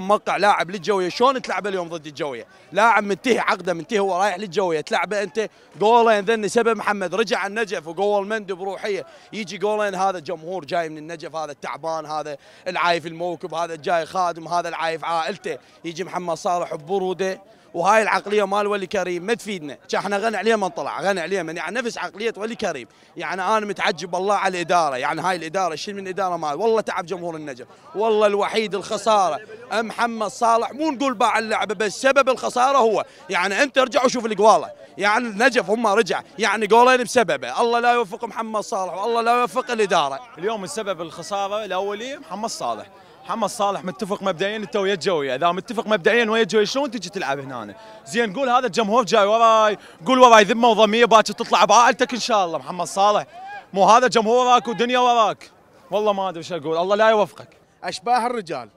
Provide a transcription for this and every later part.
موقع لاعب للجويه، شلون تلعبه اليوم ضد الجويه؟ لاعب منتهي عقده، منتهي هو رايح للجويه، تلعبه انت جولين ذن سبب محمد رجع النجف وجول مندي بروحيه، يجي جولين هذا جمهور جاي من النجف، هذا التعبان، هذا العايف الموكب، هذا الجاي خادم، هذا العايف عائلته، يجي محمد صالح ببروده، وهاي العقليه مال ولي كريم ما تفيدنا، احنا غني عليه من طلع، غني عليه من يعني نفس عقليه ولي كريم، يعني انا متعجب والله على الاداره، يعني هاي الاداره شيل من الاداره مال، والله تعب جمهور النجف، والله الوحيد الخساره محمد صالح، مو نقول باع اللعبه بس سبب الخساره هو، يعني انت ارجع وشوف القواله، يعني النجف هم رجع، يعني جولين بسببه، الله لا يوفق محمد صالح والله لا يوفق الاداره. اليوم السبب الخساره الاولي محمد صالح. محمد صالح متفق مبدئيا انت ويا الجويه، اذا متفق مبدئيا ويا الجويه شلون تجي تلعب هنا؟ زين قول هذا الجمهور جاي وراي، قول وراي ذمه وضميه باكر تطلع بعائلتك ان شاء الله. محمد صالح مو هذا جمهور وراك ودنيا وراك، والله ما ادري ايش اقول، الله لا يوفقك. اشباه الرجال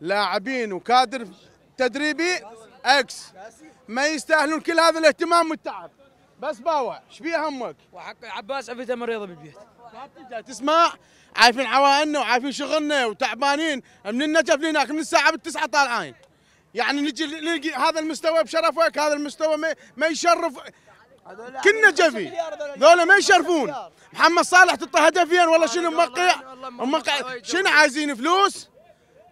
لاعبين وكادر تدريبي اكس ما يستاهلون كل هذا الاهتمام والتعب، بس باوع ايش بيه همك؟ وحق عباس عفيته مريضه بالبيت. تسمع عارفين عوائلنا وعارفين شغلنا وتعبانين من النجف لهناك من الساعه 9 طالعين، يعني نجي نلقي هذا المستوى بشرفك، هذا المستوى ما يشرف كنا جفي، ذولا ما يشرفون. محمد صالح تعطى هدفين والله شنو موقع شنو عايزين فلوس؟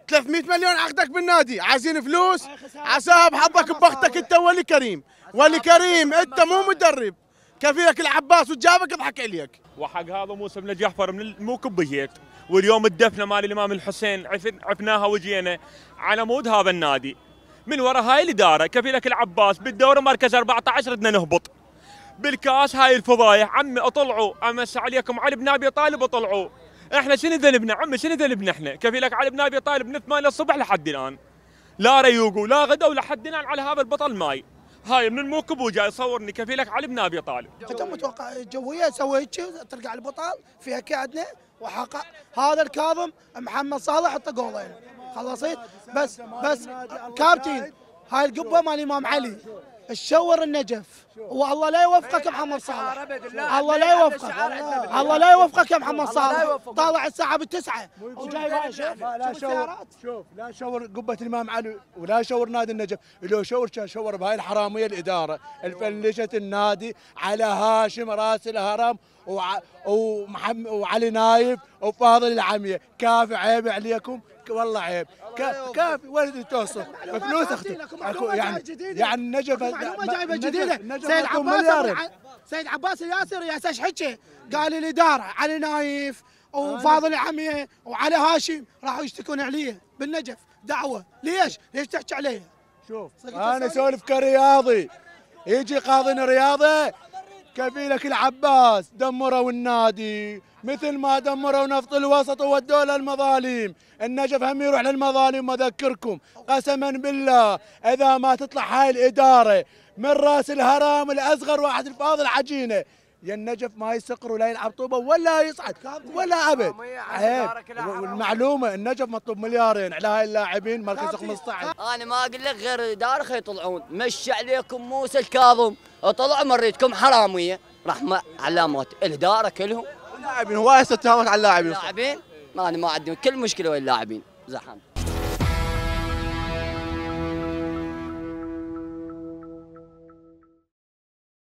300 مليون عقدك بالنادي، عايزين فلوس؟ عساها بحظك ببختك انت ولي كريم، ولي كريم انت مو مدرب، كفيلك العباس وجابك يضحك عليك. وحق هذا موسى بن جعفر من الموكب بجيت، واليوم الدفنه مال الامام الحسين عفناها وجينا على مود هذا النادي. من وراء هاي الاداره كفيلك العباس بالدوري مركز 14 بدنا نهبط. بالكاس هاي الفضايح عمي اطلعوا، امس عليكم علي بن ابي طالب اطلعوا. احنا شنو ذنبنا عمي شنو ذنبنا احنا؟ كفيلك علي بن ابي طالب من 8 الصبح لحد الان. لا ريوق ولا غدا ولحد الان على هذا البطل ماي. هاي من الموكب وجاي يصورني كفيلك علي بن ابي طالب. انت متوقع الجويه تسوي هيك ترجع البطل فيها كادنا وحقق هذا الكاظم محمد صالح حط جولين خلصت بس كابتن هاي القبه مال الامام علي الشور النجف، والله لا يوفقك يا محمد صالح، الله لا يوفقك، الله لا يوفقك يا محمد صالح، طالع الساعه بالتسعة وجاي لا شوف لا شور قبه الامام علي ولا شور نادي النجف، لو شور كان شور بهاي الحراميه الاداره الفلشت النادي على هاشم راس الهرم وعلي نايف وفاضل العميه، كافي عيب عليكم والله عيب، كافي ولد توصف بفلوس اختي يعني النجف معلومه جايبه جديده. سيد عباس الياسر يا ساش حكي قال الاداره علي نايف وفاضل العميه وعلي هاشم راحوا يشتكون عليه بالنجف دعوه، ليش تحكي عليه؟ شوف انا اسولف كرياضي، يجي قاضي رياضه كفيلك العباس دمروا النادي مثل ما دمروا نفط الوسط وودوا له المظالم، النجف هم يروح للمظالم واذكركم قسما بالله اذا ما تطلع هاي الاداره من راس الهرم الاصغر واحد الفاضل عجينه يا النجف ما يسقر ولا يلعب طوبه ولا يصعد ولا ابد. والمعلومه النجف مطلوب مليارين على هاي اللاعبين مركز 15. انا ما اقول لك غير الاداره خي يطلعون، مشي عليكم موسى الكاظم طلعوا مريتكم حراميه رحمه علامات الاداره كلهم. اللاعبين هو هسه اتهامات على اللاعبين. اللاعبين انا ما عندي كل مشكله ويا اللاعبين زحمت.